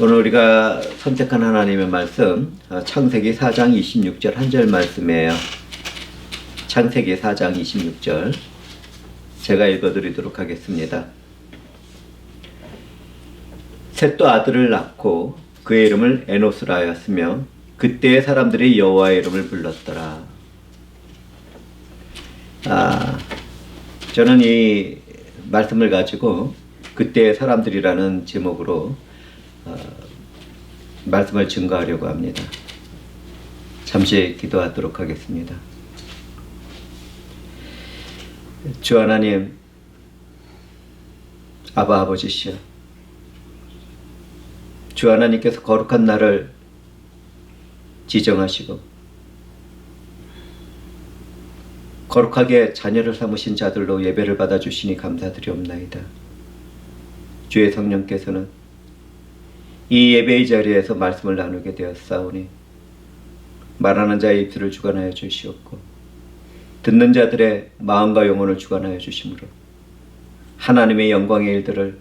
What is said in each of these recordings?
오늘 우리가 선택한 하나님의 말씀, 창세기 4장 26절 한 절 말씀이에요. 창세기 4장 26절 제가 읽어드리도록 하겠습니다. 셋도 아들을 낳고 그의 이름을 에노스라 하였으며 그때의 사람들이 여호와의 이름을 불렀더라. 저는 이 말씀을 가지고 그때의 사람들이라는 제목으로 말씀을 증거하려고 합니다. 잠시 기도하도록 하겠습니다. 주 하나님, 아바 아버지시여, 주 하나님께서 거룩한 날을 지정하시고 거룩하게 자녀를 삼으신 자들로 예배를 받아주시니 감사드리옵나이다. 주의 성령께서는 이 예배의 자리에서 말씀을 나누게 되었사오니 말하는 자의 입술을 주관하여 주시옵고 듣는 자들의 마음과 영혼을 주관하여 주심으로 하나님의 영광의 일들을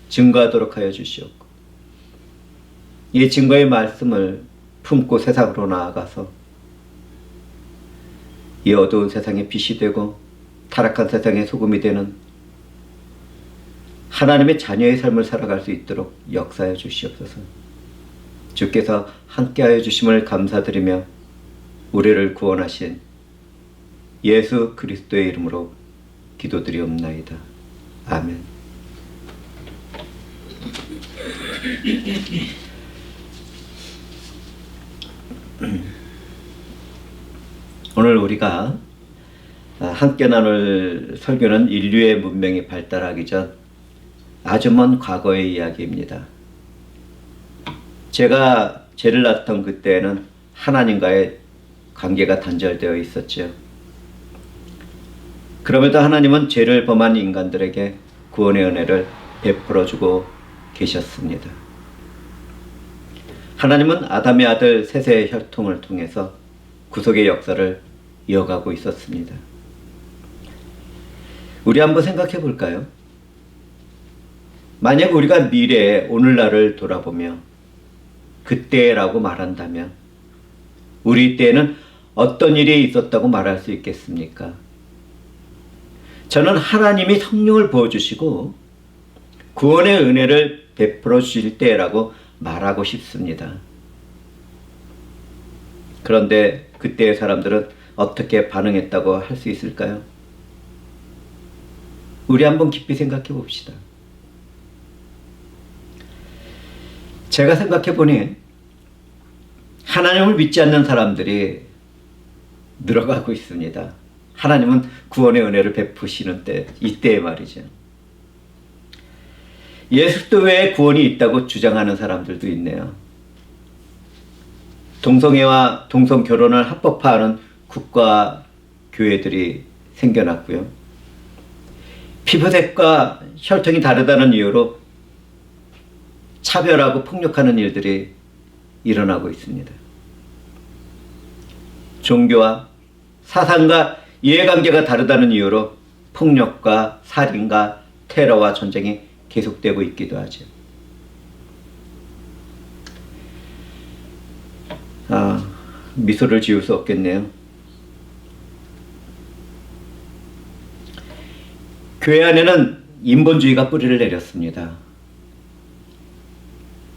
증거하도록 하여 주시옵고 이 증거의 말씀을 품고 세상으로 나아가서 이 어두운 세상에 빛이 되고 타락한 세상에 소금이 되는 하나님의 자녀의 삶을 살아갈 수 있도록 역사해 주시옵소서. 주께서 함께하여 주심을 감사드리며 우리를 구원하신 예수 그리스도의 이름으로 기도드리옵나이다. 아멘. 오늘 우리가 함께 나눌 설교는 인류의 문명이 발달하기 전 아주 먼 과거의 이야기입니다. 제가 죄를 낳던 그때에는 하나님과의 관계가 단절되어 있었죠. 그럼에도 하나님은 죄를 범한 인간들에게 구원의 은혜를 베풀어주고 계셨습니다. 하나님은 아담의 아들 셋의 혈통을 통해서 구속의 역사를 이어가고 있었습니다. 우리 한번 생각해 볼까요? 만약 우리가 미래의 오늘날을 돌아보며 그때라고 말한다면 우리 때에는 어떤 일이 있었다고 말할 수 있겠습니까? 저는 하나님이 성령을 부어주시고 구원의 은혜를 베풀어 주실 때라고 말하고 싶습니다. 그런데 그때의 사람들은 어떻게 반응했다고 할 수 있을까요? 우리 한번 깊이 생각해 봅시다. 제가 생각해 보니 하나님을 믿지 않는 사람들이 늘어가고 있습니다. 하나님은 구원의 은혜를 베푸시는 때, 이때 말이죠. 예수 외에 구원이 있다고 주장하는 사람들도 있네요. 동성애와 동성결혼을 합법화하는 국가 교회들이 생겨났고요. 피부색과 혈통이 다르다는 이유로 차별하고 폭력하는 일들이 일어나고 있습니다. 종교와 사상과 이해관계가 다르다는 이유로 폭력과 살인과 테러와 전쟁이 계속되고 있기도 하죠. 미소를 지울 수 없겠네요. 교회 안에는 인본주의가 뿌리를 내렸습니다.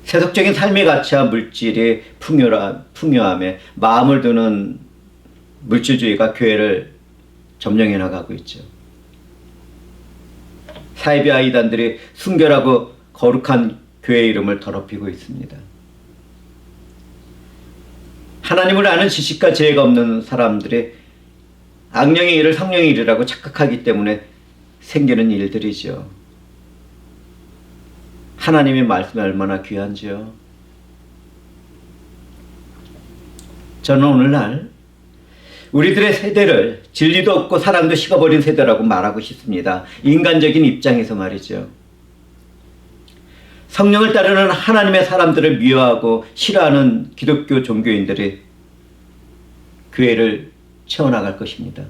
세속적인 삶의 가치와 물질이 풍요함에 마음을 두는 물질주의가 교회를 점령해 나가고 있죠. 사이비와 이단들이 순결하고 거룩한 교회의 이름을 더럽히고 있습니다. 하나님을 아는 지식과 지혜가 없는 사람들이 악령의 일을 성령의 일이라고 착각하기 때문에 생기는 일들이죠. 하나님의 말씀이 얼마나 귀한지요. 저는 오늘날 우리들의 세대를 진리도 없고 사랑도 식어버린 세대라고 말하고 싶습니다. 인간적인 입장에서 말이죠. 성령을 따르는 하나님의 사람들을 미워하고 싫어하는 기독교 종교인들이 교회를 채워나갈 것입니다.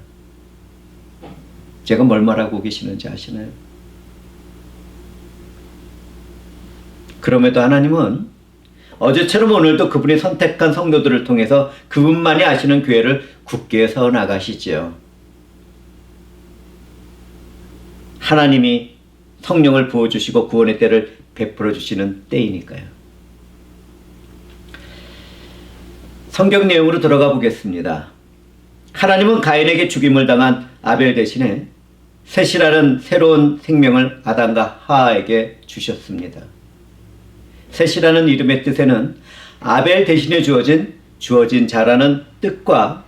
제가 뭘 말하고 계시는지 아시나요? 그럼에도 하나님은 어제처럼 오늘도 그분이 선택한 성도들을 통해서 그분만이 아시는 교회를 굳게 세워나가시지요. 하나님이 성령을 부어주시고 구원의 때를 베풀어 주시는 때이니까요. 성경 내용으로 들어가 보겠습니다. 하나님은 가인에게 죽임을 당한 아벨 대신에 셋이라는 새로운 생명을 아담과 하와에게 주셨습니다. 셋이라는 이름의 뜻에는 아벨 대신에 주어진 자라는 뜻과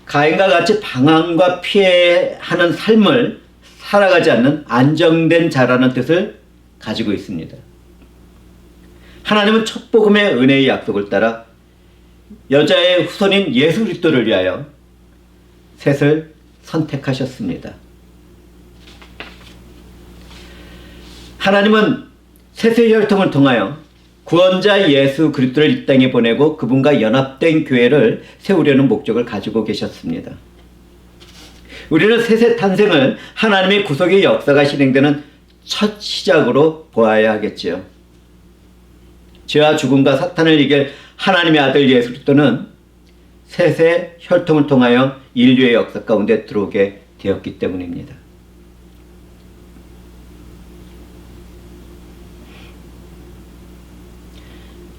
가인과 같이 방황과 피해하는 삶을 살아가지 않는 안정된 자라는 뜻을 가지고 있습니다. 하나님은 첫 복음의 은혜의 약속을 따라 여자의 후손인 예수 그리스도를 위하여 셋을 선택하셨습니다. 하나님은 셋의 혈통을 통하여 구원자 예수 그리스도를 이 땅에 보내고 그분과 연합된 교회를 세우려는 목적을 가지고 계셨습니다. 우리는 셋의 탄생을 하나님의 구속의 역사가 실행되는 첫 시작으로 보아야 하겠지요. 죄와 죽음과 사탄을 이길 하나님의 아들 예수 그리스도는 셋의 혈통을 통하여 인류의 역사 가운데 들어오게 되었기 때문입니다.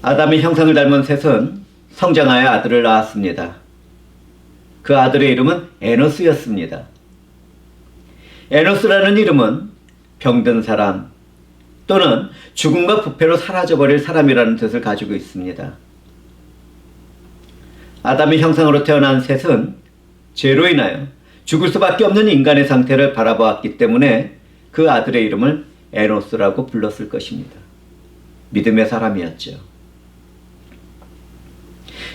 아담의 형상을 닮은 셋은 성장하여 아들을 낳았습니다. 그 아들의 이름은 에노스였습니다. 에노스라는 이름은 병든 사람 또는 죽음과 부패로 사라져버릴 사람이라는 뜻을 가지고 있습니다. 아담의 형상으로 태어난 셋은 죄로 인하여 죽을 수밖에 없는 인간의 상태를 바라보았기 때문에 그 아들의 이름을 에노스라고 불렀을 것입니다. 믿음의 사람이었죠.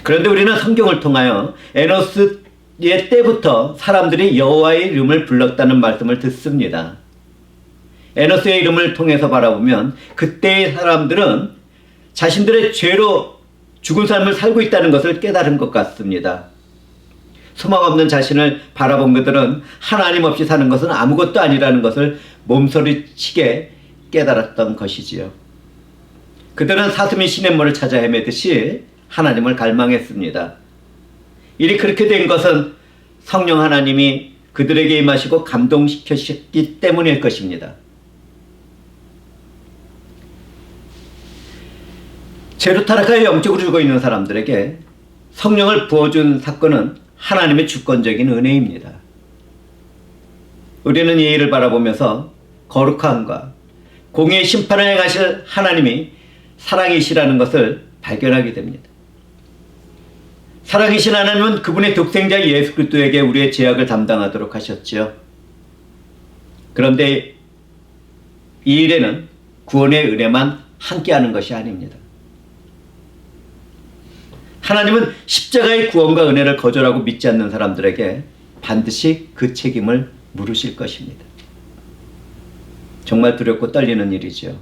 그런데 우리는 성경을 통하여 에노스의 때부터 사람들이 여호와의 이름을 불렀다는 말씀을 듣습니다. 에노스의 이름을 통해서 바라보면 그때의 사람들은 자신들의 죄로 죽은 삶을 살고 있다는 것을 깨달은 것 같습니다. 소망 없는 자신을 바라본 그들은 하나님 없이 사는 것은 아무것도 아니라는 것을 몸서리치게 깨달았던 것이지요. 그들은 사슴이 시냇물을 찾아 헤매듯이 하나님을 갈망했습니다. 일이 그렇게 된 것은 성령 하나님이 그들에게 임하시고 감동시키셨기 때문일 것입니다. 죄로 타락하여 영적으로 죽어 있는 사람들에게 성령을 부어준 사건은 하나님의 주권적인 은혜입니다. 우리는 이 일을 바라보면서 거룩함과 공의의 심판을 행하실 하나님이 사랑이시라는 것을 발견하게 됩니다. 사랑이신 하나님은 그분의 독생자 예수 그리스도에게 우리의 죄악을 담당하도록 하셨지요. 그런데 이 일에는 구원의 은혜만 함께하는 것이 아닙니다. 하나님은 십자가의 구원과 은혜를 거절하고 믿지 않는 사람들에게 반드시 그 책임을 물으실 것입니다. 정말 두렵고 떨리는 일이죠.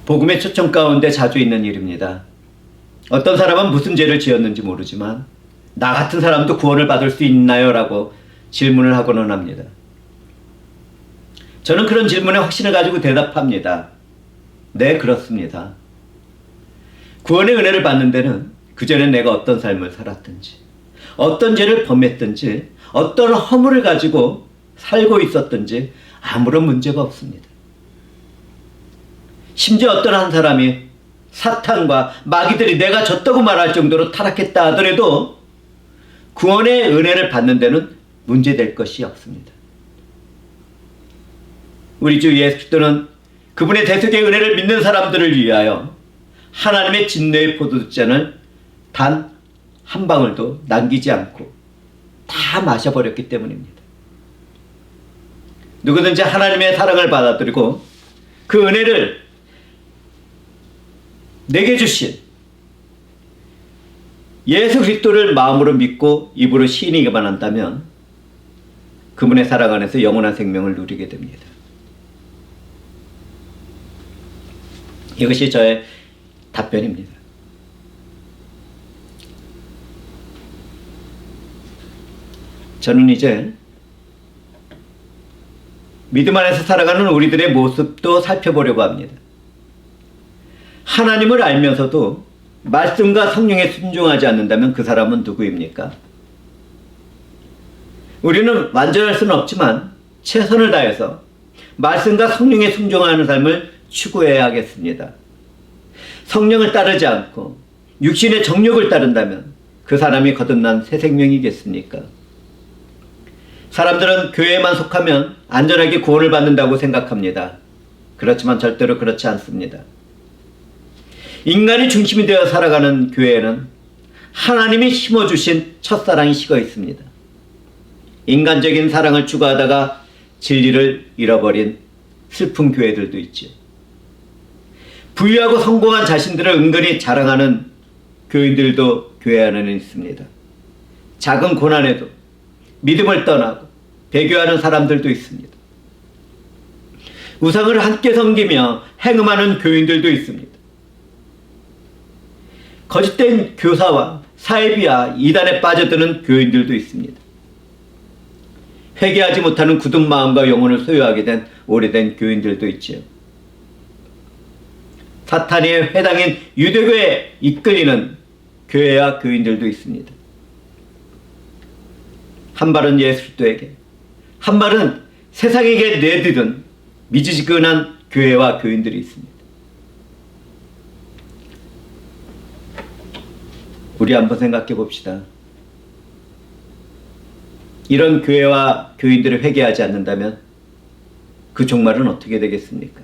복음의 초청 가운데 자주 있는 일입니다. 어떤 사람은 무슨 죄를 지었는지 모르지만 나 같은 사람도 구원을 받을 수 있나요? 라고 질문을 하고는 합니다. 저는 그런 질문에 확신을 가지고 대답합니다. 네, 그렇습니다. 구원의 은혜를 받는 데는 그전에 내가 어떤 삶을 살았든지 어떤 죄를 범했든지 어떤 허물을 가지고 살고 있었든지 아무런 문제가 없습니다. 심지어 어떤 한 사람이 사탄과 마귀들이 내가 졌다고 말할 정도로 타락했다 하더라도 구원의 은혜를 받는 데는 문제될 것이 없습니다. 우리 주 예수 그리스도는 그분의 대속의 은혜를 믿는 사람들을 위하여 하나님의 진노의 포도주잔을 단 한 방울도 남기지 않고 다 마셔버렸기 때문입니다. 누구든지 하나님의 사랑을 받아들이고 그 은혜를 내게 주신 예수 그리스도를 마음으로 믿고 입으로 시인하기만 한다면 그분의 사랑 안에서 영원한 생명을 누리게 됩니다. 이것이 저의 답변입니다. 저는 이제 믿음 안에서 살아가는 우리들의 모습도 살펴보려고 합니다. 하나님을 알면서도 말씀과 성령에 순종하지 않는다면 그 사람은 누구입니까? 우리는 완전할 수는 없지만 최선을 다해서 말씀과 성령에 순종하는 삶을 추구해야 하겠습니다. 성령을 따르지 않고 육신의 정욕을 따른다면 그 사람이 거듭난 새 생명이겠습니까? 사람들은 교회에만 속하면 안전하게 구원을 받는다고 생각합니다. 그렇지만 절대로 그렇지 않습니다. 인간이 중심이 되어 살아가는 교회에는 하나님이 심어주신 첫사랑이 식어 있습니다. 인간적인 사랑을 추구하다가 진리를 잃어버린 슬픈 교회들도 있죠. 부유하고 성공한 자신들을 은근히 자랑하는 교인들도 교회 안에는 있습니다. 작은 고난에도 믿음을 떠나고 배교하는 사람들도 있습니다. 우상을 함께 섬기며 행음하는 교인들도 있습니다. 거짓된 교사와 사이비와 이단에 빠져드는 교인들도 있습니다. 회개하지 못하는 굳은 마음과 영혼을 소유하게 된 오래된 교인들도 있지요. 사탄의 회당인 유대교에 이끌리는 교회와 교인들도 있습니다. 한 발은 예수도에게, 한 발은 세상에게 내디딘 미지근한 교회와 교인들이 있습니다. 우리 한번 생각해 봅시다. 이런 교회와 교인들을 회개하지 않는다면 그 종말은 어떻게 되겠습니까?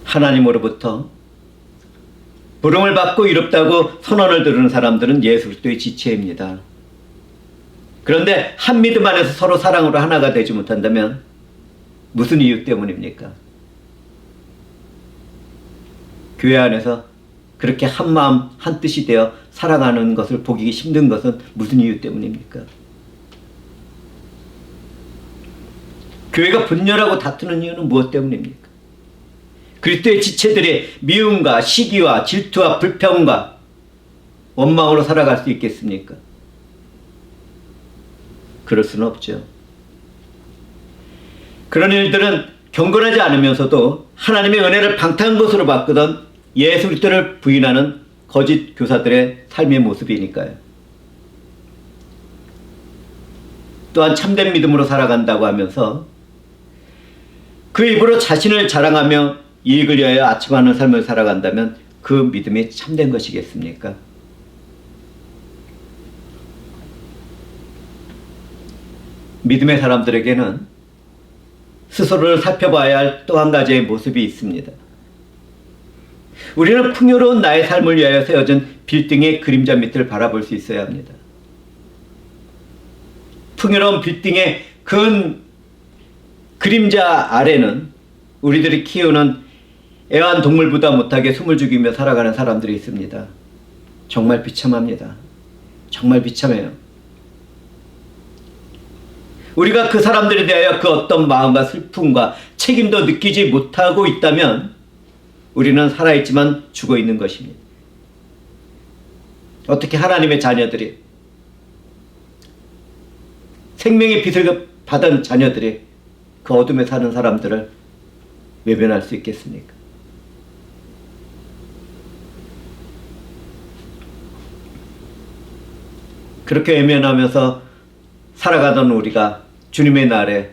하나님으로부터 부름을 받고 이롭다고 선언을 들은 사람들은 예수 그리스도의 지체입니다. 그런데 한 믿음 안에서 서로 사랑으로 하나가 되지 못한다면 무슨 이유 때문입니까? 교회 안에서 그렇게 한 마음 한 뜻이 되어 사랑하는 것을 보기 힘든 것은 무슨 이유 때문입니까? 교회가 분열하고 다투는 이유는 무엇 때문입니까? 그리스도의 지체들이 미움과 시기와 질투와 불평과 원망으로 살아갈 수 있겠습니까? 그럴 수는 없죠. 그런 일들은 경건하지 않으면서도 하나님의 은혜를 방탕한 것으로 바꾸던 예수 그리스도를 부인하는 거짓 교사들의 삶의 모습이니까요. 또한 참된 믿음으로 살아간다고 하면서 그 입으로 자신을 자랑하며 이익을 위하여 아첨하는 삶을 살아간다면 그 믿음이 참된 것이겠습니까? 믿음의 사람들에게는 스스로를 살펴봐야 할 또 한 가지의 모습이 있습니다. 우리는 풍요로운 나의 삶을 위하여 세워진 빌딩의 그림자 밑을 바라볼 수 있어야 합니다. 풍요로운 빌딩의 큰 그림자 아래는 우리들이 키우는 애완동물보다 못하게 숨을 죽이며 살아가는 사람들이 있습니다. 정말 비참합니다. 정말 비참해요. 우리가 그 사람들에 대하여 그 어떤 마음과 슬픔과 책임도 느끼지 못하고 있다면 우리는 살아있지만 죽어있는 것입니다. 어떻게 하나님의 자녀들이, 생명의 빛을 받은 자녀들이 그 어둠에 사는 사람들을 외면할 수 있겠습니까? 그렇게 외면하면서 살아가던 우리가 주님의 날에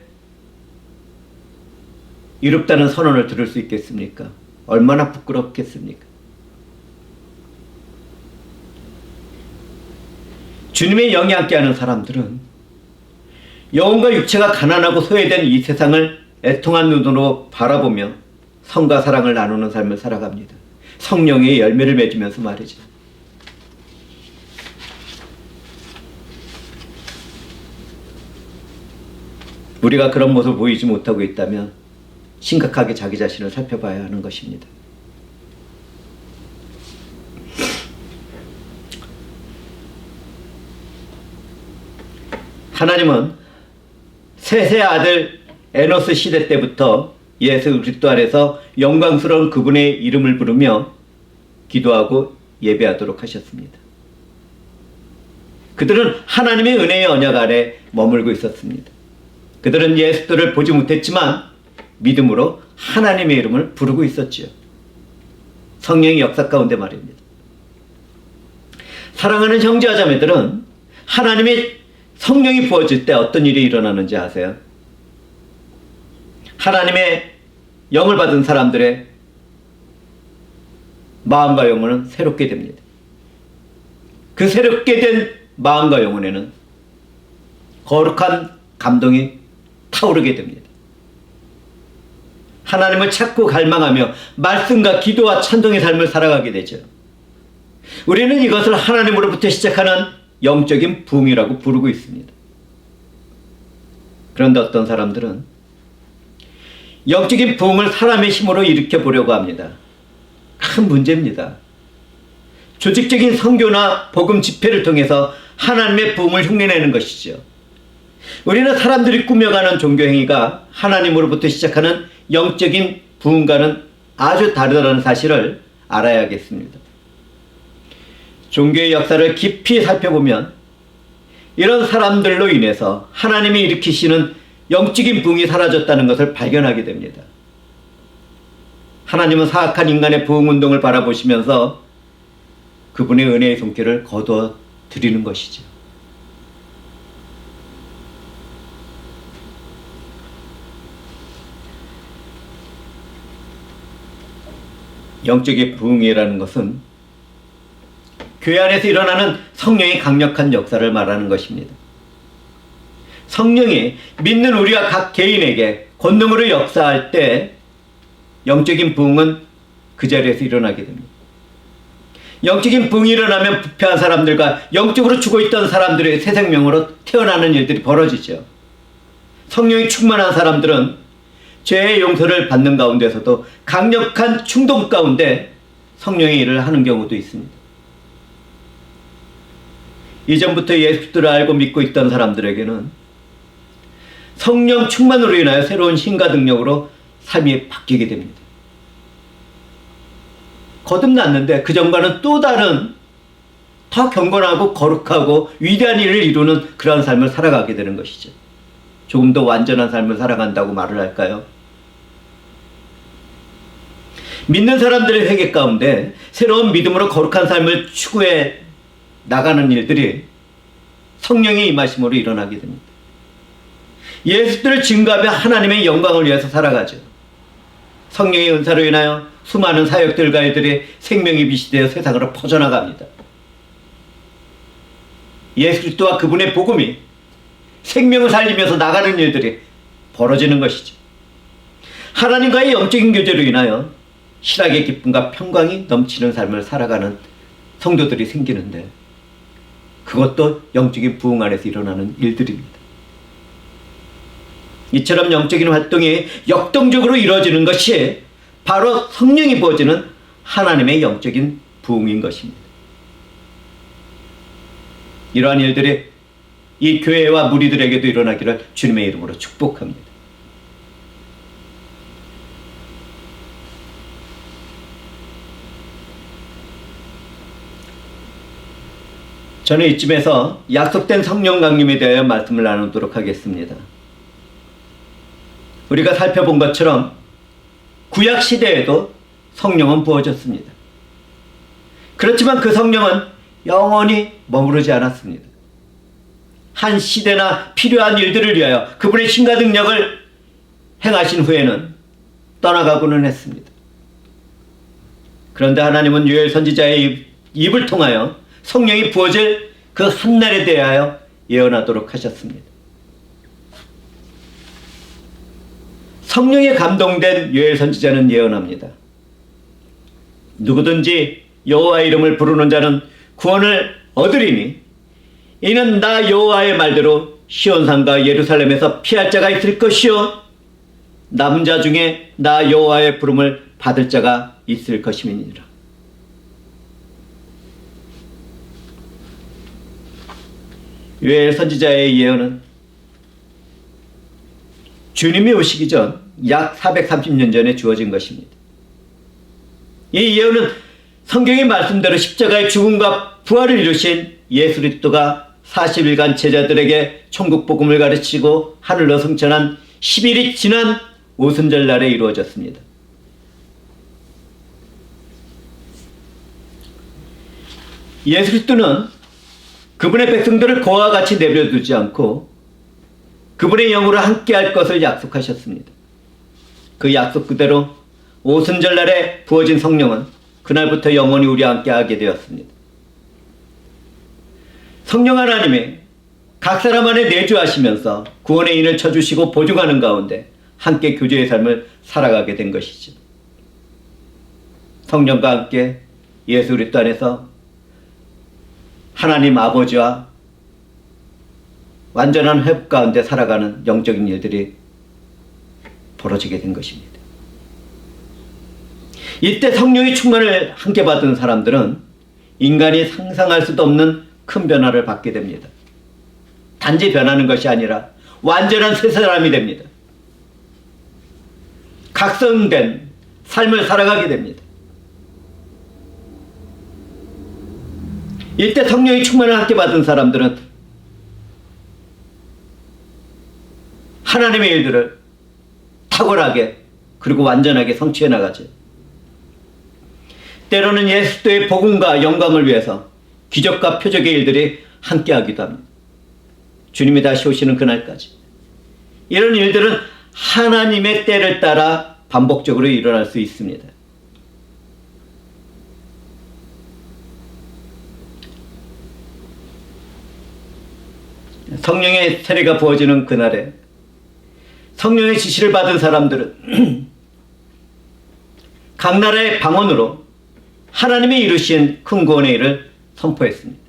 이롭다는 선언을 들을 수 있겠습니까? 얼마나 부끄럽겠습니까? 주님의 영이 함께하는 사람들은 영혼과 육체가 가난하고 소외된 이 세상을 애통한 눈으로 바라보며 성과 사랑을 나누는 삶을 살아갑니다. 성령의 열매를 맺으면서 말이죠. 우리가 그런 모습을 보이지 못하고 있다면 심각하게 자기 자신을 살펴봐야 하는 것입니다. 하나님은 셋의 아들 에노스 시대 때부터 예수 그리스도 안에서 영광스러운 그분의 이름을 부르며 기도하고 예배하도록 하셨습니다. 그들은 하나님의 은혜의 언약 아래 머물고 있었습니다. 그들은 예수들을 보지 못했지만 믿음으로 하나님의 이름을 부르고 있었지요. 성령의 역사 가운데 말입니다. 사랑하는 형제와 자매들은 하나님의 성령이 부어질 때 어떤 일이 일어나는지 아세요? 하나님의 영을 받은 사람들의 마음과 영혼은 새롭게 됩니다. 그 새롭게 된 마음과 영혼에는 거룩한 감동이 타오르게 됩니다. 하나님을 찾고 갈망하며 말씀과 기도와 찬송의 삶을 살아가게 되죠. 우리는 이것을 하나님으로부터 시작하는 영적인 부흥이라고 부르고 있습니다. 그런데 어떤 사람들은 영적인 부흥을 사람의 힘으로 일으켜 보려고 합니다. 큰 문제입니다. 조직적인 선교나 복음 집회를 통해서 하나님의 부흥을 흉내내는 것이죠. 우리는 사람들이 꾸며가는 종교행위가 하나님으로부터 시작하는 영적인 부흥과는 아주 다르다는 사실을 알아야겠습니다. 종교의 역사를 깊이 살펴보면 이런 사람들로 인해서 하나님이 일으키시는 영적인 부흥이 사라졌다는 것을 발견하게 됩니다. 하나님은 사악한 인간의 부흥운동을 바라보시면서 그분의 은혜의 손길을 거두어 드리는 것이죠. 영적인 부흥이라는 것은 교회 안에서 일어나는 성령의 강력한 역사를 말하는 것입니다. 성령이 믿는 우리와 각 개인에게 권능으로 역사할 때 영적인 부흥은 그 자리에서 일어나게 됩니다. 영적인 부흥이 일어나면 부패한 사람들과 영적으로 죽어있던 사람들의 새 생명으로 태어나는 일들이 벌어지죠. 성령이 충만한 사람들은 죄의 용서를 받는 가운데서도 강력한 충동 가운데 성령의 일을 하는 경우도 있습니다. 이전부터 예수를 알고 믿고 있던 사람들에게는 성령 충만으로 인하여 새로운 힘과 능력으로 삶이 바뀌게 됩니다. 거듭났는데 그전과는 또 다른 더 경건하고 거룩하고 위대한 일을 이루는 그런 삶을 살아가게 되는 것이죠. 조금 더 완전한 삶을 살아간다고 말을 할까요? 믿는 사람들의 회개 가운데 새로운 믿음으로 거룩한 삶을 추구해 나가는 일들이 성령의 임하심으로 일어나게 됩니다. 예수들을 증거하며 하나님의 영광을 위해서 살아가죠. 성령의 은사로 인하여 수많은 사역들과 일들이 생명의 빛이 되어 세상으로 퍼져나갑니다. 예수 그리스도와 그분의 복음이 생명을 살리면서 나가는 일들이 벌어지는 것이죠. 하나님과의 영적인 교제로 인하여 실학의 기쁨과 평강이 넘치는 삶을 살아가는 성도들이 생기는데 그것도 영적인 부흥 안에서 일어나는 일들입니다. 이처럼 영적인 활동이 역동적으로 이루어지는 것이 바로 성령이 부어지는 하나님의 영적인 부흥인 것입니다. 이러한 일들이 이 교회와 무리들에게도 일어나기를 주님의 이름으로 축복합니다. 저는 이쯤에서 약속된 성령 강림에 대하여 말씀을 나누도록 하겠습니다. 우리가 살펴본 것처럼 구약 시대에도 성령은 부어졌습니다. 그렇지만 그 성령은 영원히 머무르지 않았습니다. 한 시대나 필요한 일들을 위하여 그분의 힘과 능력을 행하신 후에는 떠나가고는 했습니다. 그런데 하나님은 요엘 선지자의 입을 통하여 성령이 부어질 그 한날에 대하여 예언하도록 하셨습니다. 성령에 감동된 요엘 선지자는 예언합니다. 누구든지 여호와의 이름을 부르는 자는 구원을 얻으리니 이는 나 여호와의 말대로 시온산과 예루살렘에서 피할 자가 있을 것이요 남은 자 중에 나 여호와의 부름을 받을 자가 있을 것임이니라. 요엘 선지자의 예언은 주님이 오시기 전 약 430년 전에 주어진 것입니다. 이 예언은 성경의 말씀대로 십자가의 죽음과 부활을 이루신 예수 그리스도가 40일간 제자들에게 천국 복음을 가르치고 하늘로 승천한 10일이 지난 오순절 날에 이루어졌습니다. 예수 그리스도는 그분의 백성들을 고와 같이 내버려두지 않고 그분의 영으로 함께할 것을 약속하셨습니다. 그 약속 그대로 오순절 날에 부어진 성령은 그날부터 영원히 우리와 함께하게 되었습니다. 성령 하나님이 각 사람 안에 내주하시면서 구원의 인을 쳐주시고 보증하는 가운데 함께 교제의 삶을 살아가게 된 것이죠. 성령과 함께 예수 그리스도 안에서 하나님 아버지와 완전한 회복 가운데 살아가는 영적인 일들이 벌어지게 된 것입니다. 이때 성령의 충만을 함께 받은 사람들은 인간이 상상할 수도 없는 큰 변화를 받게 됩니다. 단지 변하는 것이 아니라 완전한 새 사람이 됩니다. 각성된 삶을 살아가게 됩니다. 이때 성령의 충만을 함께 받은 사람들은 하나님의 일들을 탁월하게 그리고 완전하게 성취해 나가죠. 때로는 예수의 복음과 영광을 위해서 기적과 표적의 일들이 함께하기도 합니다. 주님이 다시 오시는 그날까지 이런 일들은 하나님의 때를 따라 반복적으로 일어날 수 있습니다. 성령의 세례가 부어지는 그날에 성령의 지시를 받은 사람들은 각 나라의 방언으로 하나님이 이루신 큰 구원의 일을 선포했습니다.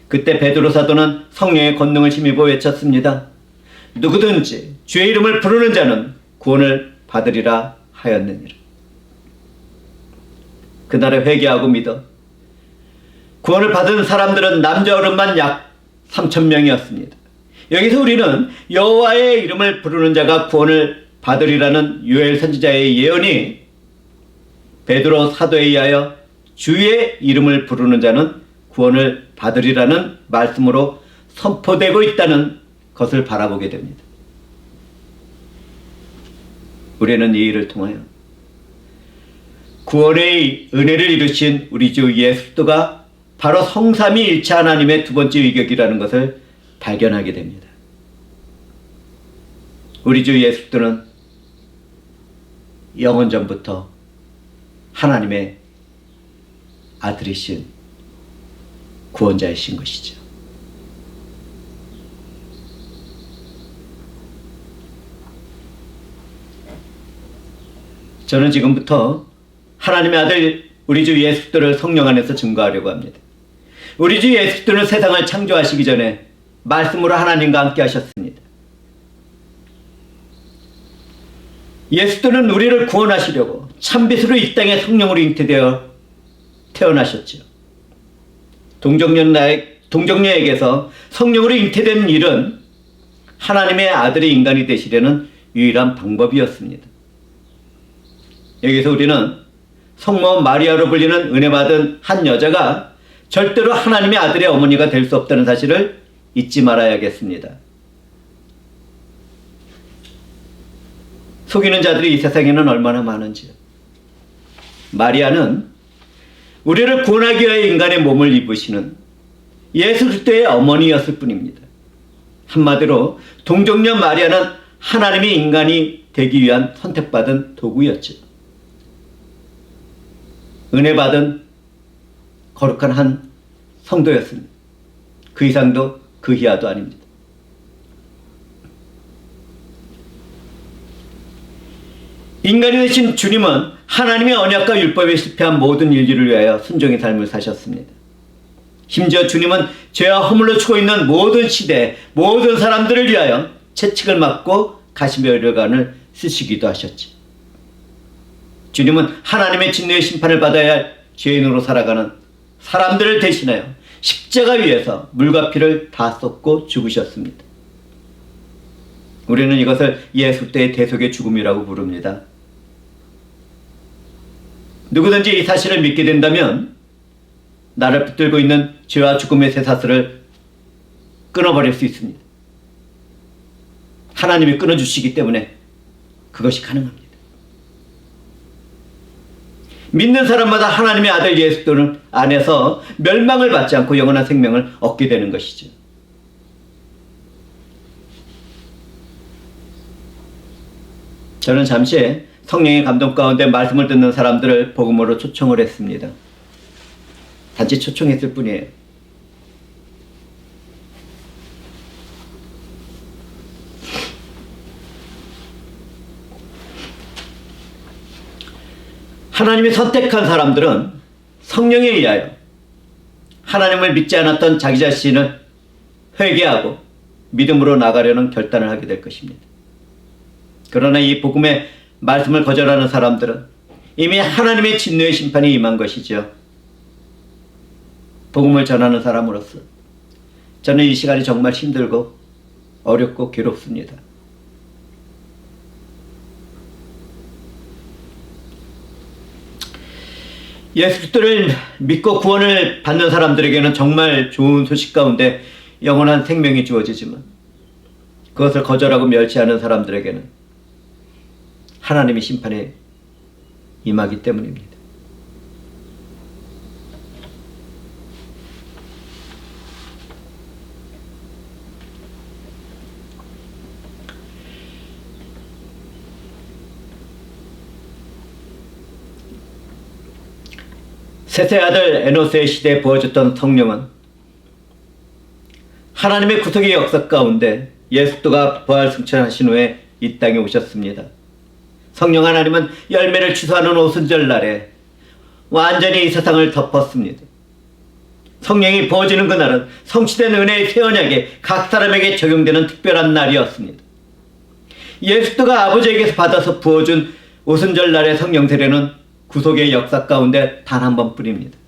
그때 베드로 사도는 성령의 권능을 힘입어 외쳤습니다. 누구든지 주의 이름을 부르는 자는 구원을 받으리라 하였느니라. 그날에 회개하고 믿어 구원을 받은 사람들은 남자 어른만 약 3,000명이었습니다. 여기서 우리는 여호와의 이름을 부르는 자가 구원을 받으리라는 요엘 선지자의 예언이 베드로 사도에 의하여 주의 이름을 부르는 자는 구원을 받으리라는 말씀으로 선포되고 있다는 것을 바라보게 됩니다. 우리는 이 일을 통하여 구원의 은혜를 이루신 우리 주 예수 그리스도가 바로 성삼위일체 하나님의 두 번째 위격이라는 것을 발견하게 됩니다. 우리 주 예수 그리스도는 영원전부터 하나님의 아들이신 구원자이신 것이죠. 저는 지금부터 하나님의 아들 우리 주 예수 그리스도를 성령 안에서 증거하려고 합니다. 우리 주 예수 그리스도는 세상을 창조하시기 전에 말씀으로 하나님과 함께 하셨습니다. 예수 그리스도는 우리를 구원하시려고 참빛으로 이 땅에 성령으로 잉태되어 태어나셨죠. 동정녀에게서 성령으로 잉태된 일은 하나님의 아들이 인간이 되시려는 유일한 방법이었습니다. 여기서 우리는 성모 마리아로 불리는 은혜받은 한 여자가 절대로 하나님의 아들의 어머니가 될 수 없다는 사실을 잊지 말아야겠습니다. 속이는 자들이 이 세상에는 얼마나 많은지요. 마리아는 우리를 구원하기 위해 인간의 몸을 입으시는 예수 그리스도의 어머니였을 뿐입니다. 한마디로 동정녀 마리아는 하나님의 인간이 되기 위한 선택받은 도구였죠. 은혜받은 거룩한 한 성도였습니다. 그 이상도 그 이하도 아닙니다. 인간이 되신 주님은 하나님의 언약과 율법에 실패한 모든 인류를 위하여 순종의 삶을 사셨습니다. 심지어 주님은 죄와 허물로 죽어 있는 모든 시대, 모든 사람들을 위하여 채찍을 맞고 가시면류관을 쓰시기도 하셨지. 주님은 하나님의 진노의 심판을 받아야 할 죄인으로 살아가는 사람들을 대신하여 십자가 위에서 물과 피를 다 쏟고 죽으셨습니다. 우리는 이것을 예수 때의 대속의 죽음이라고 부릅니다. 누구든지 이 사실을 믿게 된다면 나를 붙들고 있는 죄와 죽음의 쇠사슬을 끊어버릴 수 있습니다. 하나님이 끊어주시기 때문에 그것이 가능합니다. 믿는 사람마다 하나님의 아들 예수 안에서 멸망을 받지 않고 영원한 생명을 얻게 되는 것이죠. 저는 잠시 성령의 감동 가운데 말씀을 듣는 사람들을 복음으로 초청을 했습니다. 단지 초청했을 뿐이에요. 하나님이 선택한 사람들은 성령에 의하여 하나님을 믿지 않았던 자기 자신을 회개하고 믿음으로 나가려는 결단을 하게 될 것입니다. 그러나 이 복음의 말씀을 거절하는 사람들은 이미 하나님의 진노의 심판이 임한 것이죠. 복음을 전하는 사람으로서 저는 이 시간이 정말 힘들고 어렵고 괴롭습니다. 예수 그리스도를 믿고 구원을 받는 사람들에게는 정말 좋은 소식 가운데 영원한 생명이 주어지지만 그것을 거절하고 멸시하는 사람들에게는 하나님의 심판에 임하기 때문입니다. 셋의 아들 에노스의 시대에 부어졌던 성령은 하나님의 구속의 역사 가운데 예수 그리스도가 부활 승천하신 후에 이 땅에 오셨습니다. 성령 하나님은 열매를 취소하는 오순절 날에 완전히 이 세상을 덮었습니다. 성령이 부어지는 그날은 성취된 은혜의 새 언약에 각 사람에게 적용되는 특별한 날이었습니다. 예수 그리스도가 아버지에게서 받아서 부어준 오순절 날의 성령 세례는 구속의 역사 가운데 단 한 번뿐입니다.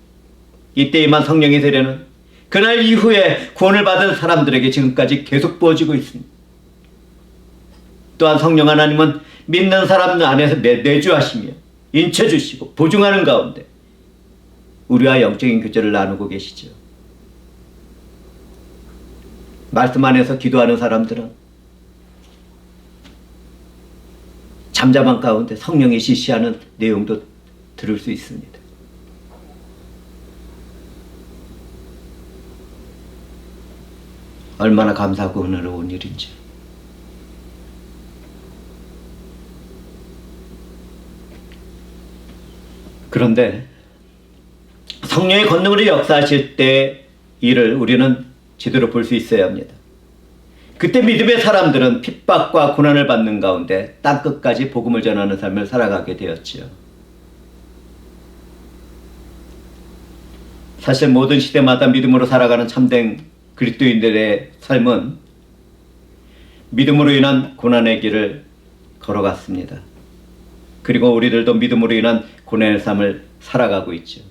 이때 임한 성령의 세례는 그날 이후에 구원을 받은 사람들에게 지금까지 계속 부어지고 있습니다. 또한 성령 하나님은 믿는 사람 안에서 내주하시며 인쳐주시고 보증하는 가운데 우리와 영적인 교제를 나누고 계시죠. 말씀 안에서 기도하는 사람들은 잠잠한 가운데 성령이 지시하는 내용도 들을 수 있습니다. 얼마나 감사하고 은혜로운 일인지. 그런데 성령의 권능으로 역사하실 때 일을 우리는 제대로 볼 수 있어야 합니다. 그때 믿음의 사람들은 핍박과 고난을 받는 가운데 땅끝까지 복음을 전하는 삶을 살아가게 되었지요. 사실 모든 시대마다 믿음으로 살아가는 참된 그리스도인들의 삶은 믿음으로 인한 고난의 길을 걸어갔습니다. 그리고 우리들도 믿음으로 인한 고난의 삶을 살아가고 있죠.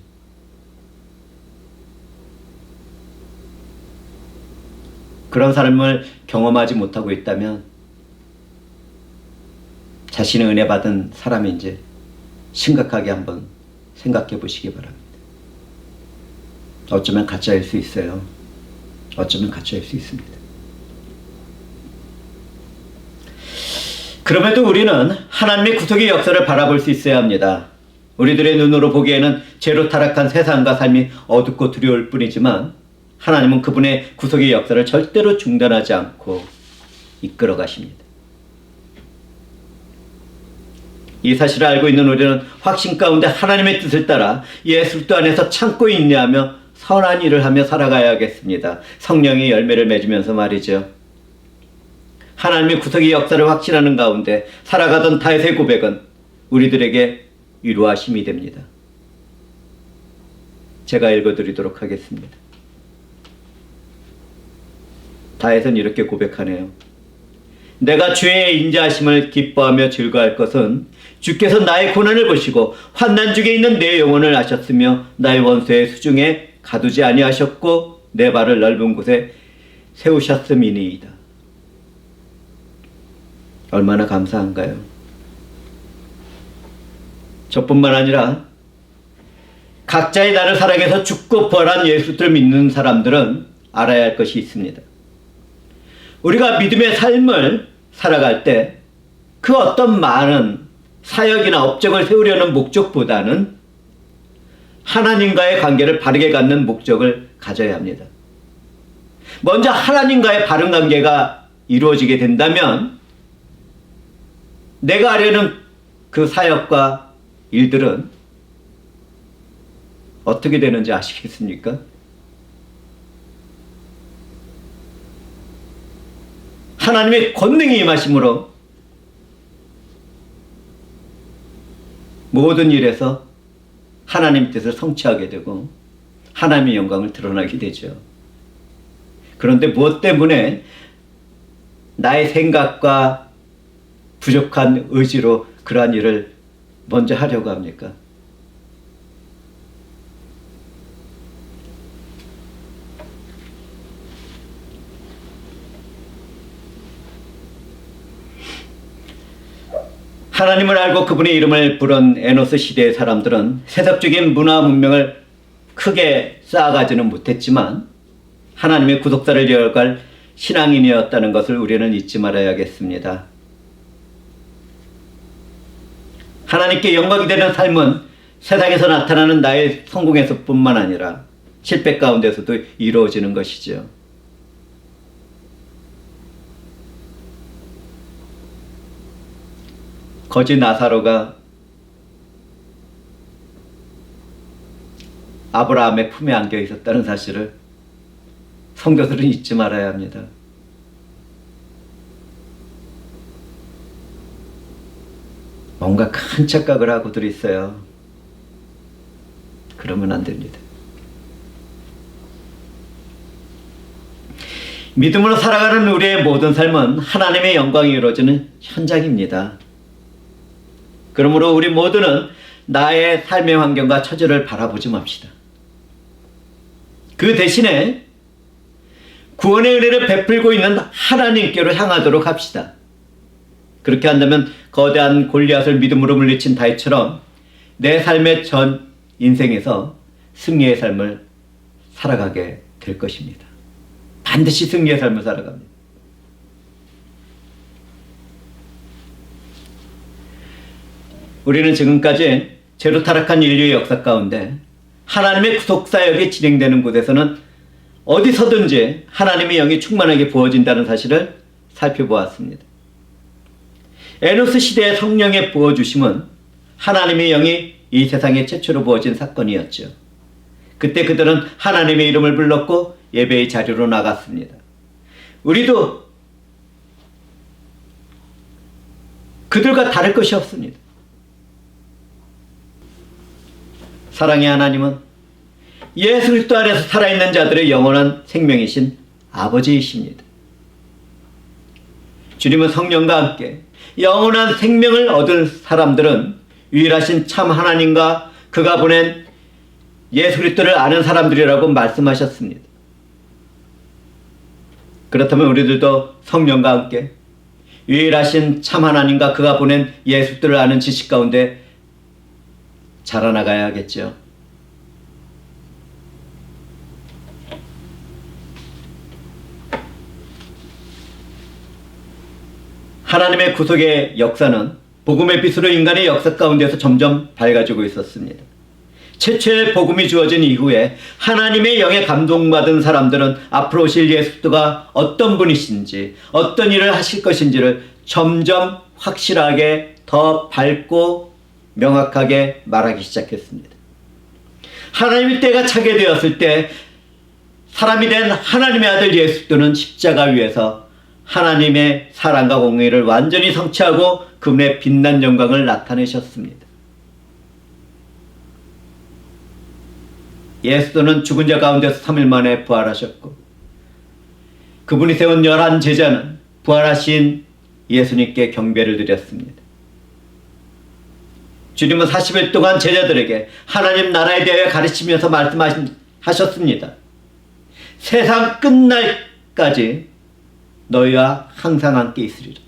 그런 삶을 경험하지 못하고 있다면 자신의 은혜 받은 사람인지 심각하게 한번 생각해 보시기 바랍니다. 어쩌면 가짜일 수 있어요. 어쩌면 가짜일 수 있습니다. 그럼에도 우리는 하나님의 구속의 역사를 바라볼 수 있어야 합니다. 우리들의 눈으로 보기에는 죄로 타락한 세상과 삶이 어둡고 두려울 뿐이지만 하나님은 그분의 구속의 역사를 절대로 중단하지 않고 이끌어 가십니다. 이 사실을 알고 있는 우리는 확신 가운데 하나님의 뜻을 따라 예수 그리스도 안에서 참고 인내하며 선한 일을 하며 살아가야겠습니다. 성령의 열매를 맺으면서 말이죠. 하나님의 구속의 역사를 확신하는 가운데 살아가던 다윗의 고백은 우리들에게 위로하심이 됩니다. 제가 읽어드리도록 하겠습니다. 다윗은 이렇게 고백하네요. 내가 주의 인자하심을 기뻐하며 즐거워할 것은 주께서 나의 고난을 보시고 환난 중에 있는 내 영혼을 아셨으며 나의 원수의 수중에 가두지 아니하셨고 내 발을 넓은 곳에 세우셨음이니이다. 얼마나 감사한가요? 저뿐만 아니라 각자의 나를 사랑해서 죽고 부활한 예수를 믿는 사람들은 알아야 할 것이 있습니다. 우리가 믿음의 삶을 살아갈 때 그 어떤 많은 사역이나 업적을 세우려는 목적보다는 하나님과의 관계를 바르게 갖는 목적을 가져야 합니다. 먼저 하나님과의 바른 관계가 이루어지게 된다면 내가 하려는 그 사역과 일들은 어떻게 되는지 아시겠습니까? 하나님의 권능이 임하심으로 모든 일에서 하나님 뜻을 성취하게 되고 하나님의 영광을 드러나게 되죠. 그런데 무엇 때문에 나의 생각과 부족한 의지로 그러한 일을 먼저 하려고 합니까? 하나님을 알고 그분의 이름을 부른 에노스 시대의 사람들은 세속적인 문화 문명을 크게 쌓아가지는 못했지만 하나님의 구속사를 이어갈 신앙인이었다는 것을 우리는 잊지 말아야겠습니다. 하나님께 영광이 되는 삶은 세상에서 나타나는 나의 성공에서뿐만 아니라 실패 가운데서도 이루어지는 것이죠. 거지 나사로가 아브라함의 품에 안겨 있었다는 사실을 성도들은 잊지 말아야 합니다. 뭔가 큰 착각을 하고들 있어요. 그러면 안 됩니다. 믿음으로 살아가는 우리의 모든 삶은 하나님의 영광이 이루어지는 현장입니다. 그러므로 우리 모두는 나의 삶의 환경과 처지를 바라보지 맙시다. 그 대신에 구원의 은혜를 베풀고 있는 하나님께로 향하도록 합시다. 그렇게 한다면 거대한 골리앗을 믿음으로 물리친 다윗처럼 내 삶의 전 인생에서 승리의 삶을 살아가게 될 것입니다. 반드시 승리의 삶을 살아갑니다. 우리는 지금까지 죄로 타락한 인류의 역사 가운데 하나님의 구속사역이 진행되는 곳에서는 어디서든지 하나님의 영이 충만하게 부어진다는 사실을 살펴보았습니다. 에노스 시대의 성령의 부어주심은 하나님의 영이 이 세상에 최초로 부어진 사건이었죠. 그때 그들은 하나님의 이름을 불렀고 예배의 자리로 나갔습니다. 우리도 그들과 다를 것이 없습니다. 사랑의 하나님은 예수 그리스도 안에서 살아있는 자들의 영원한 생명이신 아버지이십니다. 주님은 성령과 함께 영원한 생명을 얻은 사람들은 유일하신 참 하나님과 그가 보낸 예수 그리스도를 아는 사람들이라고 말씀하셨습니다. 그렇다면 우리들도 성령과 함께 유일하신 참 하나님과 그가 보낸 예수 그리스도를 아는 지식 가운데 자라나가야겠죠. 하나님의 구속의 역사는 복음의 빛으로 인간의 역사 가운데서 점점 밝아지고 있었습니다. 최초의 복음이 주어진 이후에 하나님의 영에 감동받은 사람들은 앞으로 오실 예수 그리스도가 어떤 분이신지 어떤 일을 하실 것인지를 점점 확실하게 더 밝고 명확하게 말하기 시작했습니다. 하나님의 때가 차게 되었을 때 사람이 된 하나님의 아들 예수 그리스도는 십자가 위에서 하나님의 사랑과 공의를 완전히 성취하고 그분의 빛난 영광을 나타내셨습니다. 예수는 죽은 자 가운데서 3일 만에 부활하셨고 그분이 세운 11 제자는 부활하신 예수님께 경배를 드렸습니다. 주님은 40일 동안 제자들에게 하나님 나라에 대하여 가르치면서 말씀하셨습니다. 세상 끝날까지 너희와 항상 함께 있으리라.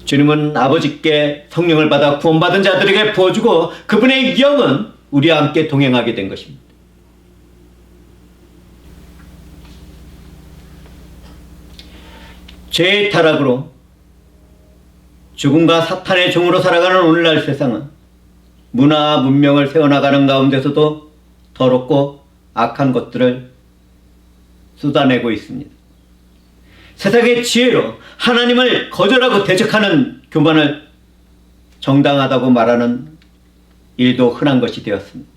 주님은 아버지께 성령을 받아 구원받은 자들에게 부어주고 그분의 영은 우리와 함께 동행하게 된 것입니다. 죄의 타락으로 죽음과 사탄의 종으로 살아가는 오늘날 세상은 문화와 문명을 세워나가는 가운데서도 더럽고 악한 것들을 쏟아내고 있습니다. 세상의 지혜로 하나님을 거절하고 대적하는 교만을 정당하다고 말하는 일도 흔한 것이 되었습니다.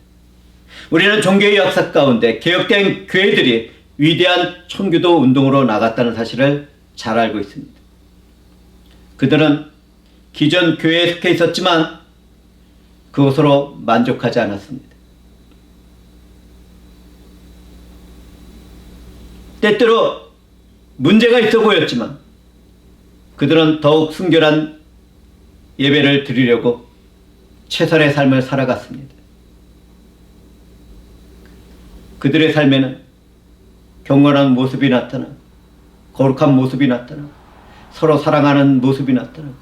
우리는 종교의 역사 가운데 개혁된 교회들이 위대한 청교도 운동으로 나갔다는 사실을 잘 알고 있습니다. 그들은 기존 교회에 속해 있었지만 그것으로 만족하지 않았습니다. 때때로 문제가 있어 보였지만 그들은 더욱 순결한 예배를 드리려고 최선의 삶을 살아갔습니다. 그들의 삶에는 경건한 모습이 나타나고 거룩한 모습이 나타나고 서로 사랑하는 모습이 나타나고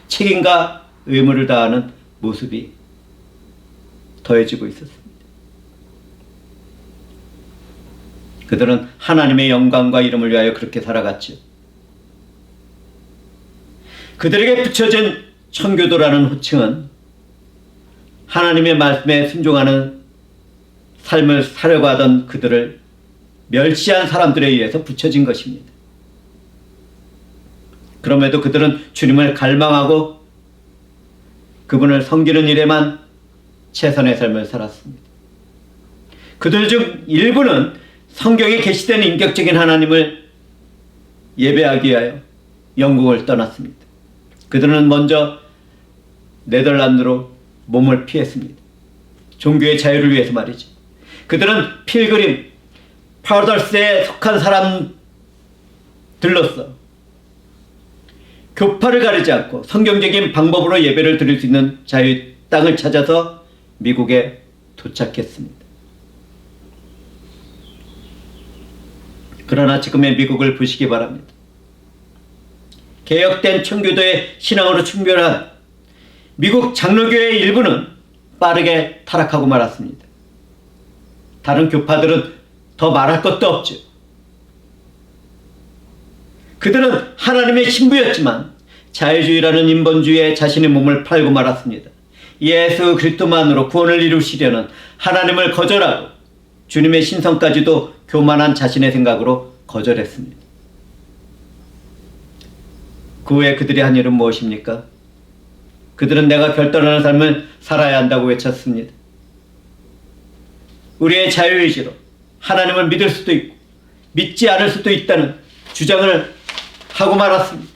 책임과 의무를 다하는 모습이 더해지고 있었습니다. 그들은 하나님의 영광과 이름을 위하여 그렇게 살아갔죠. 그들에게 붙여진 청교도라는 호칭은 하나님의 말씀에 순종하는 삶을 살려고 하던 그들을 멸시한 사람들에 의해서 붙여진 것입니다. 그럼에도 그들은 주님을 갈망하고 그분을 섬기는 일에만 최선의 삶을 살았습니다. 그들 중 일부는 성경에 계시된 인격적인 하나님을 예배하기 위하여 영국을 떠났습니다. 그들은 먼저 네덜란드로 몸을 피했습니다. 종교의 자유를 위해서 말이죠. 그들은 필그림, 파라다이스에 속한 사람들로서 교파를 가리지 않고 성경적인 방법으로 예배를 드릴 수 있는 자유의 땅을 찾아서 미국에 도착했습니다. 그러나 지금의 미국을 보시기 바랍니다. 개혁된 청교도의 신앙으로 충돌한 미국 장로교회의 일부는 빠르게 타락하고 말았습니다. 다른 교파들은 더 말할 것도 없죠. 그들은 하나님의 신부였지만 자유주의라는 인본주의에 자신의 몸을 팔고 말았습니다. 예수 그리스도만으로 구원을 이루시려는 하나님을 거절하고 주님의 신성까지도 교만한 자신의 생각으로 거절했습니다. 그 후에 그들이 한 일은 무엇입니까? 그들은 내가 결단하는 삶을 살아야 한다고 외쳤습니다. 우리의 자유의지로 하나님을 믿을 수도 있고 믿지 않을 수도 있다는 주장을 하고 말았습니다.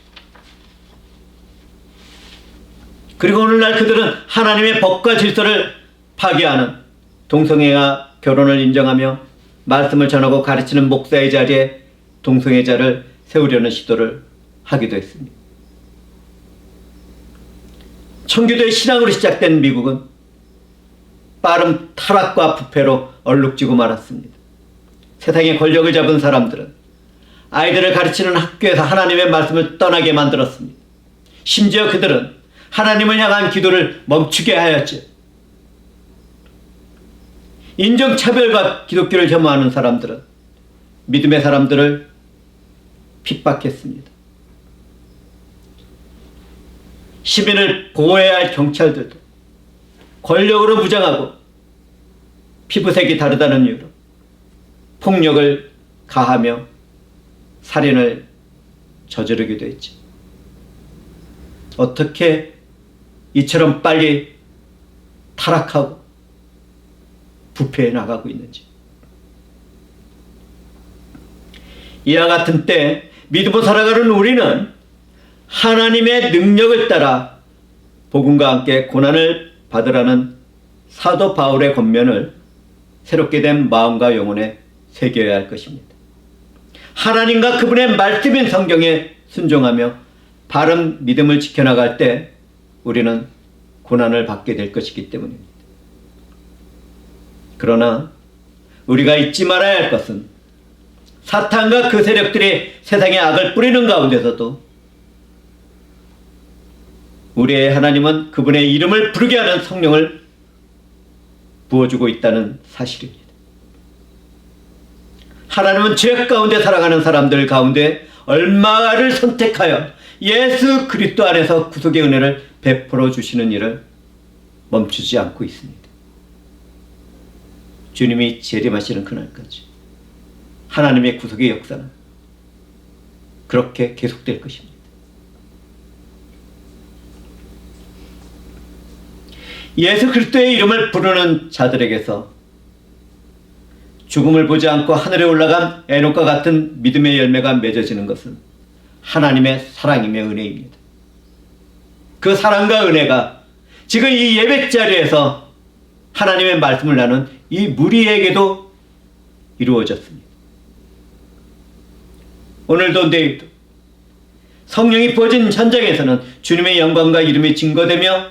그리고 오늘날 그들은 하나님의 법과 질서를 파괴하는 동성애와 결혼을 인정하며 말씀을 전하고 가르치는 목사의 자리에 동성애자를 세우려는 시도를 하기도 했습니다. 청교도의 신앙으로 시작된 미국은 빠른 타락과 부패로 얼룩지고 말았습니다. 세상의 권력을 잡은 사람들은 아이들을 가르치는 학교에서 하나님의 말씀을 떠나게 만들었습니다. 심지어 그들은 하나님을 향한 기도를 멈추게 하였죠. 인종차별과 기독교를 혐오하는 사람들은 믿음의 사람들을 핍박했습니다. 시민을 보호해야 할 경찰들도 권력으로 무장하고 피부색이 다르다는 이유로 폭력을 가하며 살인을 저지르기도 했죠. 어떻게 이처럼 빨리 타락하고 부패해 나가고 있는지. 이와 같은 때 믿음으로 살아가는 우리는 하나님의 능력을 따라 복음과 함께 고난을 받으라는 사도 바울의 권면을 새롭게 된 마음과 영혼에 새겨야 할 것입니다. 하나님과 그분의 말씀인 성경에 순종하며 바른 믿음을 지켜나갈 때 우리는 고난을 받게 될 것이기 때문입니다. 그러나 우리가 잊지 말아야 할 것은 사탄과 그 세력들이 세상에 악을 뿌리는 가운데서도 우리의 하나님은 그분의 이름을 부르게 하는 성령을 부어주고 있다는 사실입니다. 하나님은 죄악 가운데 살아가는 사람들 가운데 얼마를 선택하여 예수 그리스도 안에서 구속의 은혜를 베풀어 주시는 일을 멈추지 않고 있습니다. 주님이 재림하시는 그날까지 하나님의 구속의 역사는 그렇게 계속될 것입니다. 예수 그리스도의 이름을 부르는 자들에게서 죽음을 보지 않고 하늘에 올라간 에녹과 같은 믿음의 열매가 맺어지는 것은 하나님의 사랑이며 은혜입니다. 그 사랑과 은혜가 지금 이 예배 자리에서 하나님의 말씀을 나눈 이 무리에게도 이루어졌습니다. 오늘도 내일도 성령이 부어진 현장에서는 주님의 영광과 이름이 증거되며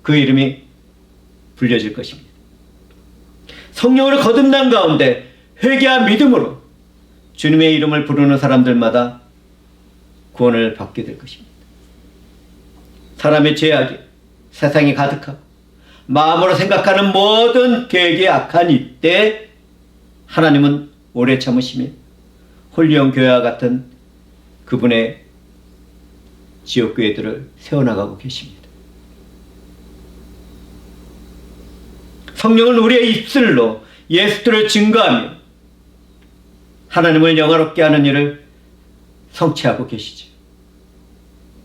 그 이름이 불려질 것입니다. 성령으로 거듭난 가운데 회개와 믿음으로 주님의 이름을 부르는 사람들마다 구원을 받게 될 것입니다. 사람의 죄악이 세상에 가득하고 마음으로 생각하는 모든 계획이 악한 이때 하나님은 오래 참으시며 홀리온 교회와 같은 그분의 지옥교회들을 세워나가고 계십니다. 성령은 우리의 입술로 예수를 증거하며 하나님을 영화롭게 하는 일을 성취하고 계시죠.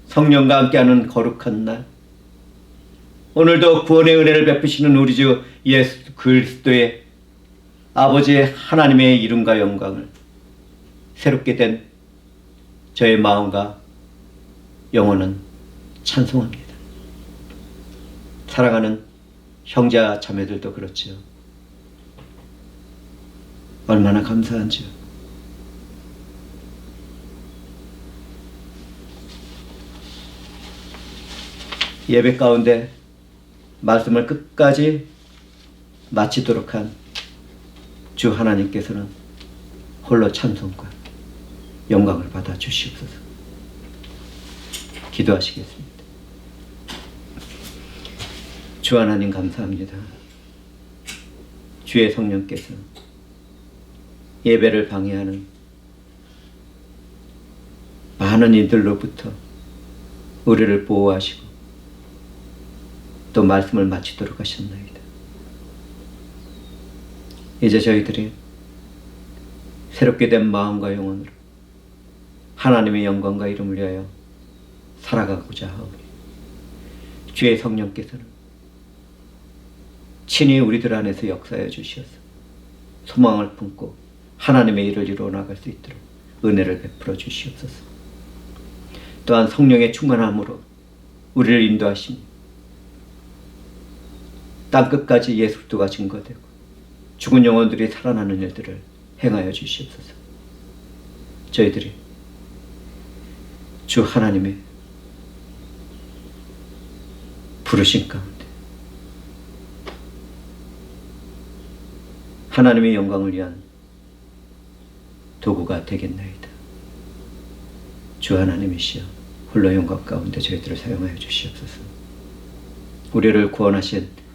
성령과 함께하는 거룩한 날, 오늘도 구원의 은혜를 베푸시는 우리 주 예수 그리스도의 아버지의 하나님의 이름과 영광을 새롭게 된 저의 마음과 영혼은 찬송합니다. 사랑하는 형제와 자매들도 그렇지요. 얼마나 감사한지요. 예배 가운데 말씀을 끝까지 마치도록 한 주 하나님께서는 홀로 찬송과 영광을 받아 주시옵소서. 기도하시겠습니다. 주 하나님 감사합니다. 주의 성령께서 예배를 방해하는 많은 이들로부터 우리를 보호하시고 또 말씀을 마치도록 하셨나이다. 이제 저희들이 새롭게 된 마음과 영혼으로 하나님의 영광과 이름을 위하여 살아가고자 하오니 주의 성령께서는 친히 우리들 안에서 역사해 주시어서 소망을 품고 하나님의 일을 이루어 나갈 수 있도록 은혜를 베풀어 주시옵소서. 또한 성령의 충만함으로 우리를 인도하시니 땅끝까지 예수 그리스도가 증거되고 죽은 영혼들이 살아나는 일들을 행하여 주시옵소서. 저희들이 주 하나님의 부르심 가운데 하나님의 영광을 위한 도구가 되겠나이다. 주 하나님이시여 홀로 영광 가운데 저희들을 사용하여 주시옵소서. 우리를 구원하신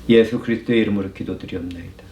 예수 그리스도의 이름으로 기도드리옵나이다.